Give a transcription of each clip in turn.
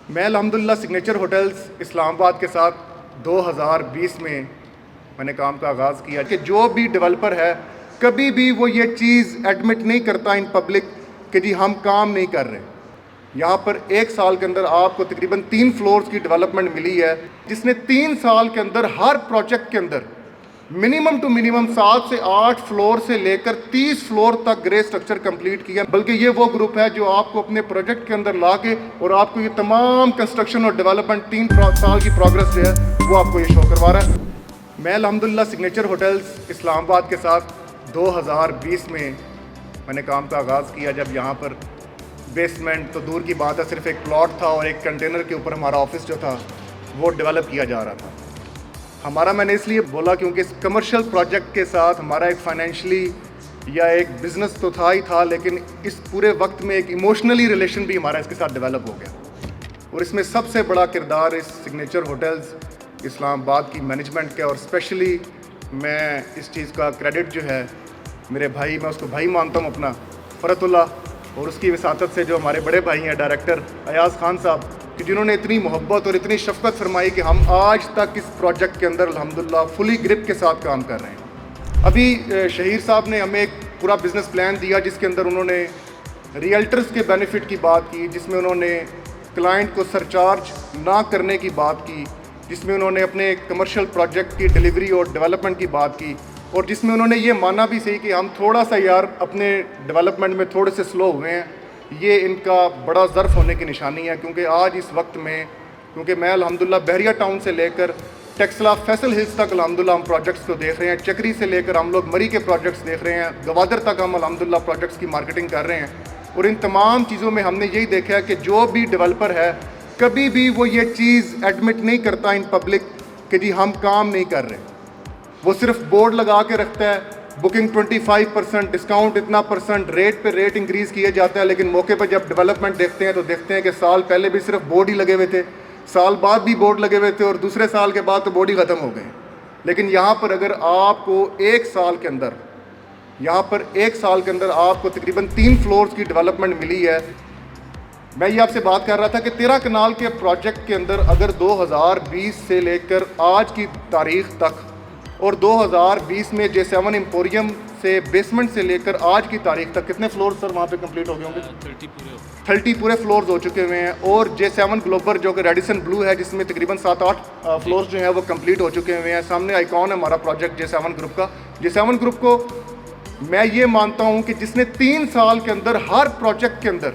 میں الحمدللہ signature hotels اسلام آباد کے ساتھ 2020 میں نے کام کا آغاز کیا کہ جو بھی ڈیولپر ہے کبھی بھی وہ یہ چیز ایڈمٹ نہیں کرتا ان پبلک کہ جی ہم کام نہیں کر رہے. یہاں پر ایک سال کے اندر آپ کو تقریباً 3 فلورز کی ڈیولپمنٹ ملی ہے جس نے 3 سال کے اندر ہر پروجیکٹ کے اندر منیمم ٹو منیمم 7 سے 8 فلور سے لے کر 30 فلور تک گرے سٹرکچر کمپلیٹ کیا. بلکہ یہ وہ گروپ ہے جو آپ کو اپنے پروجیکٹ کے اندر لا کے اور آپ کو یہ تمام کنسٹرکشن اور ڈیولپمنٹ 3 سال کی پروگرس جو ہے وہ آپ کو یہ شو کروا رہا ہے. میں الحمدللہ سگنیچر ہوٹلز اسلام آباد کے ساتھ 2020 میں نے کام کا آغاز کیا جب یہاں پر بیسمنٹ تو دور کی بات ہے, صرف ایک پلاٹ تھا اور ایک کنٹینر کے اوپر ہمارا آفس جو تھا وہ ڈیولپ کیا جا رہا تھا. ہمارا میں نے اس لیے بولا کیونکہ اس کمرشل پروجیکٹ کے ساتھ ہمارا ایک فائنینشلی یا ایک بزنس تو تھا ہی تھا, لیکن اس پورے وقت میں ایک ایموشنلی ریلیشن بھی ہمارا اس کے ساتھ ڈیولپ ہو گیا. اور اس میں سب سے بڑا کردار اس سگنیچر ہوٹلز اسلام آباد کی مینجمنٹ کا, اور اسپیشلی میں اس چیز کا کریڈٹ جو ہے میرے بھائی, میں اس کو بھائی مانتا ہوں اپنا, فرت اللہ, اور اس کی وساطت سے جو ہمارے بڑے بھائی ہیں ڈائریکٹر ایاز خان صاحب, کہ جنہوں نے اتنی محبت اور اتنی شفقت فرمائی کہ ہم آج تک اس پروجیکٹ کے اندر الحمدللہ فلی گرپ کے ساتھ کام کر رہے ہیں. ابھی شہیر صاحب نے ہمیں ایک پورا بزنس پلان دیا جس کے اندر انہوں نے ریئلٹرز کے بینیفٹ کی بات کی, جس میں انہوں نے کلائنٹ کو سرچارج نہ کرنے کی بات کی, جس میں انہوں نے اپنے کمرشل پروجیکٹ کی ڈیلیوری اور ڈیولپمنٹ کی بات کی, اور جس میں انہوں نے یہ مانا بھی صحیح کہ ہم تھوڑا سا یار اپنے ڈیولپمنٹ میں تھوڑے سے سلو ہوئے ہیں. یہ ان کا بڑا ظرف ہونے کی نشانی ہے, کیونکہ آج اس وقت میں, کیونکہ میں الحمدللہ بحریہ ٹاؤن سے لے کر ٹیکسلا فیصل ہلز تک الحمدللہ ہم پروجیکٹس کو دیکھ رہے ہیں, چکری سے لے کر ہم لوگ مری کے پروجیکٹس دیکھ رہے ہیں, گوادر تک ہم الحمدللہ پروجیکٹس کی مارکیٹنگ کر رہے ہیں. اور ان تمام چیزوں میں ہم نے یہی دیکھا ہے کہ جو بھی ڈیولپر ہے کبھی بھی وہ یہ چیز ایڈمٹ نہیں کرتا ان پبلک کہ جی ہم کام نہیں کر رہے. وہ صرف بورڈ لگا کے رکھتا ہے, بکنگ 25%, ڈسکاؤنٹ اتنا %, ریٹ پہ ریٹ انکریز کیے جاتا ہے, لیکن موقع پہ جب ڈیولپمنٹ دیکھتے ہیں تو دیکھتے ہیں کہ سال پہلے بھی صرف بورڈ ہی لگے ہوئے تھے, سال بعد بھی بورڈ لگے ہوئے تھے, اور دوسرے سال کے بعد تو بورڈ ہی ختم ہو گئے. لیکن یہاں پر اگر آپ کو ایک سال کے اندر آپ کو تقریباً 3 فلورز کی ڈیولپمنٹ ملی ہے. میں یہ آپ سے بات کر رہا تھا کہ 13 کنال کے پروجیکٹ کے اندر اگر 2020 سے لے کر آج کی تاریخ تک, اور 2020 میں J7 ایمپوریم سے بیسمنٹ سے لے کر آج کی تاریخ تک کتنے فلور سر وہاں پہ کمپلیٹ ہو گئے ہوں گے؟ 30 پورے فلورز ہو چکے ہوئے ہیں. اور J7 گلوبل جو کہ ریڈیسن بلو ہے جس میں تقریباً 7-8 فلورز جو ہیں وہ کمپلیٹ ہو چکے ہوئے ہیں. سامنے آئیکن ہے ہمارا پروجیکٹ J7 گروپ کا. J7 گروپ کو میں یہ مانتا ہوں کہ جس نے 3 سال کے اندر ہر پروجیکٹ کے اندر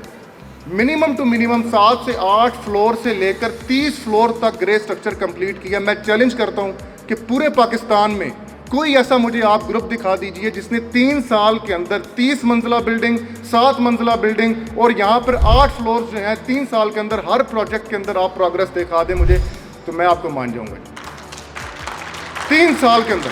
منیمم ٹو منیمم 7 سے 8 فلور سے لے کر 30 فلور تک گرے سٹرکچر کمپلیٹ کیا. میں چیلنج کرتا ہوں کہ پورے پاکستان میں کوئی ایسا مجھے آپ گروپ دکھا دیجئے جس نے 3 سال کے اندر 30 منزلہ بلڈنگ, 7 منزلہ بلڈنگ اور یہاں پر 8 فلورز جو ہیں 3 سال کے اندر ہر پروجیکٹ کے اندر آپ پروگرس دکھا دیں مجھے, تو میں آپ کو مان جاؤں گا. 3 سال کے اندر,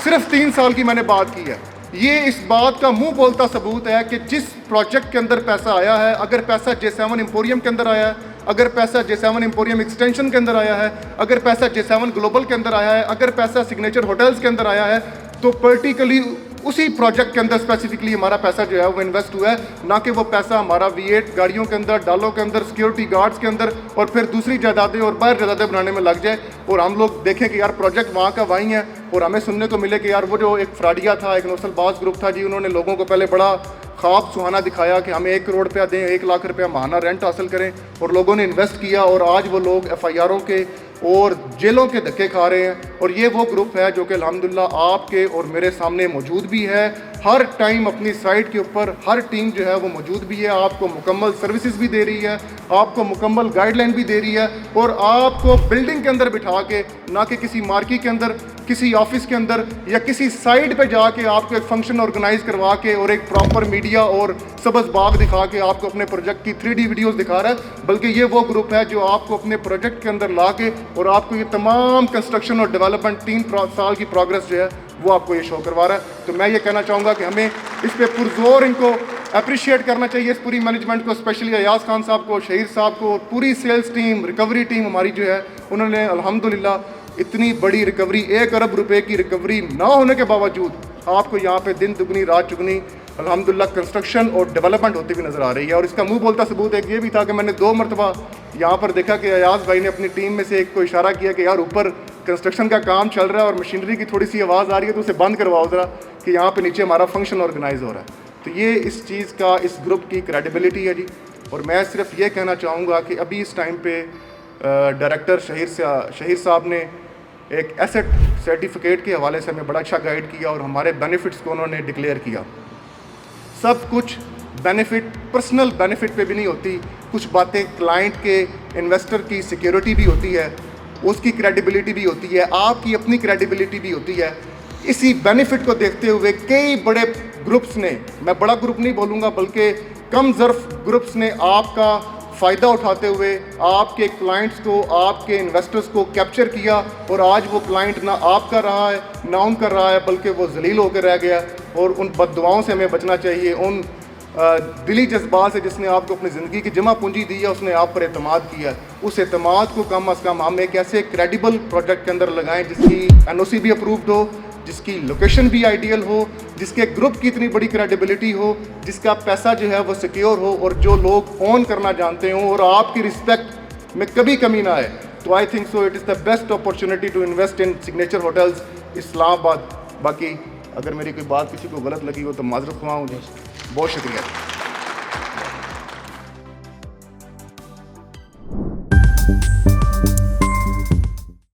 صرف 3 سال کی میں نے بات کی ہے. یہ اس بات کا منہ بولتا ثبوت ہے کہ جس پروجیکٹ کے اندر پیسہ آیا ہے, اگر پیسہ J7 ایمپوریم کے اندر آیا ہے, اگر پیسہ J7 ایمپوریم ایکسٹینشن کے اندر آیا ہے, اگر پیسہ J7 گلوبل کے اندر آیا ہے, اگر پیسہ سگنیچر ہوٹلز کے اندر آیا ہے, تو پرٹیکلی اسی پروجیکٹ کے اندر اسپیسیفکلی ہمارا پیسہ جو ہے وہ انویسٹ ہوا ہے, نہ کہ وہ پیسہ ہمارا V8 گاڑیوں کے اندر, ڈالوں کے اندر, سیکیورٹی گارڈز کے اندر اور پھر دوسری جائیدادیں اور باہر جائیدادیں بنانے میں لگ جائے. اور ہم لوگ دیکھیں کہ یار پروجیکٹ وہاں کا وہیں ہے, اور ہمیں سننے کو ملے کہ یار وہ جو ایک فراڈیا تھا, ایک نوسل باز گروپ تھا جی, انہوں نے لوگوں کو پہلے بڑا خواب سہانا دکھایا کہ ہمیں 1 کروڑ روپیہ دیں, 1 لاکھ روپیہ ماہانہ رینٹ حاصل کریں, اور لوگوں نے انویسٹ کیا, اور آج وہ لوگ FIRوں کے اور جیلوں کے دھکے کھا رہے ہیں. اور یہ وہ گروپ ہے جو کہ الحمدللہ آپ کے اور میرے سامنے موجود بھی ہے, ہر ٹائم اپنی سائٹ کے اوپر ہر ٹیم جو ہے وہ موجود بھی ہے, آپ کو مکمل سروسز بھی دے رہی ہے, آپ کو مکمل گائیڈ لائن بھی دے رہی ہے, اور آپ کو بلڈنگ کے اندر بٹھا کے, نہ کہ کسی مارکی کے اندر, کسی آفس کے اندر یا کسی سائٹ پہ جا کے آپ کو ایک فنکشن آرگنائز کروا کے اور ایک پراپر میڈیا اور سبز باغ دکھا کے آپ کو اپنے پروجیکٹ کی 3D ویڈیوز دکھا رہا ہے, بلکہ یہ وہ گروپ ہے جو آپ کو اپنے پروجیکٹ کے اندر لا کے اور آپ کو یہ تمام کنسٹرکشن اور ڈیولپمنٹ 3 سال کی پروگرس جو ہے وہ آپ کو یہ شو کروا رہا ہے. تو میں یہ کہنا چاہوں گا کہ ہمیں اس پہ پرزور ان کو اپریشیٹ کرنا چاہیے, اس پوری مینجمنٹ کو, اسپیشلی ایاز خان صاحب کو, شہیر صاحب کو, پوری سیلز ٹیم, ریکوری ٹیم ہماری جو ہے, انہوں نے الحمدللہ اتنی بڑی ریکوری, 1 ارب روپے کی ریکوری نہ ہونے کے باوجود آپ کو یہاں پہ دن دگنی رات چگنی الحمدللہ کنسٹرکشن اور ڈیولپمنٹ ہوتی ہوئی نظر آ رہی ہے. اور اس کا منہ بولتا ثبوت ایک یہ بھی تھا کہ میں نے 2 مرتبہ یہاں پر دیکھا کہ ایاز بھائی نے اپنی ٹیم میں سے ایک کو اشارہ کیا کہ یار اوپر کنسٹرکشن کا کام چل رہا ہے اور مشینری کی تھوڑی سی آواز آ رہی ہے تو اسے بند کرواؤ ذرا کہ یہاں پہ نیچے ہمارا فنکشن آرگنائز ہو رہا ہے. تو یہ اس چیز کا اس گروپ کی کریڈیبلٹی ہے جی. اور میں صرف یہ کہنا چاہوں گا کہ ابھی اس ٹائم پہ ڈائریکٹر شہیر صاحب نے ایک ایسٹ سرٹیفکیٹ کے حوالے سے ہمیں بڑا اچھا گائیڈ کیا اور ہمارے بینیفٹس کو انہوں نے ڈکلیئر کیا. سب کچھ بینیفٹ پرسنل بینیفٹ پہ بھی نہیں ہوتی, کچھ باتیں کلائنٹ کے انویسٹر کی سیکیورٹی بھی ہوتی ہے, اس کی کریڈیبلٹی بھی ہوتی ہے, آپ کی اپنی کریڈیبلٹی بھی ہوتی ہے. اسی بینیفٹ کو دیکھتے ہوئے کئی بڑے گروپس نے, میں بڑا گروپ نہیں بولوں گا بلکہ کم ظرف گروپس نے آپ کا فائدہ اٹھاتے ہوئے آپ کے کلائنٹس کو, آپ کے انویسٹرز کو کیپچر کیا اور آج وہ کلائنٹ نہ آپ کا رہا ہے نہ ان کا رہا ہے بلکہ وہ ذلیل ہو کے رہ گیا. اور ان بد دعاؤں سے ہمیں بچنا چاہیے, ان دلی جذبات سے جس نے آپ کو اپنی زندگی کی جمع پونجی دی ہے, اس نے آپ پر اعتماد کیا. اس اعتماد کو کم از کم ہم ایک ایسے کریڈیبل پروجیکٹ کے اندر لگائیں جس کی NOC بھی اپرووڈ ہو, جس کی لوکیشن بھی آئیڈیل ہو, جس کے گروپ کی اتنی بڑی کریڈیبلٹی ہو, جس کا پیسہ جو ہے وہ سیکیور ہو اور جو لوگ اون کرنا جانتے ہوں اور آپ کی رسپیکٹ میں کبھی کمی نہ آئے. تو I think so it is the best opportunity to invest in Signature hotels Islamabad. باقی اگر میری کوئی بات کسی کو غلط لگی ہو تو معذرت خواہ ہوں جی. بہت شکریہ.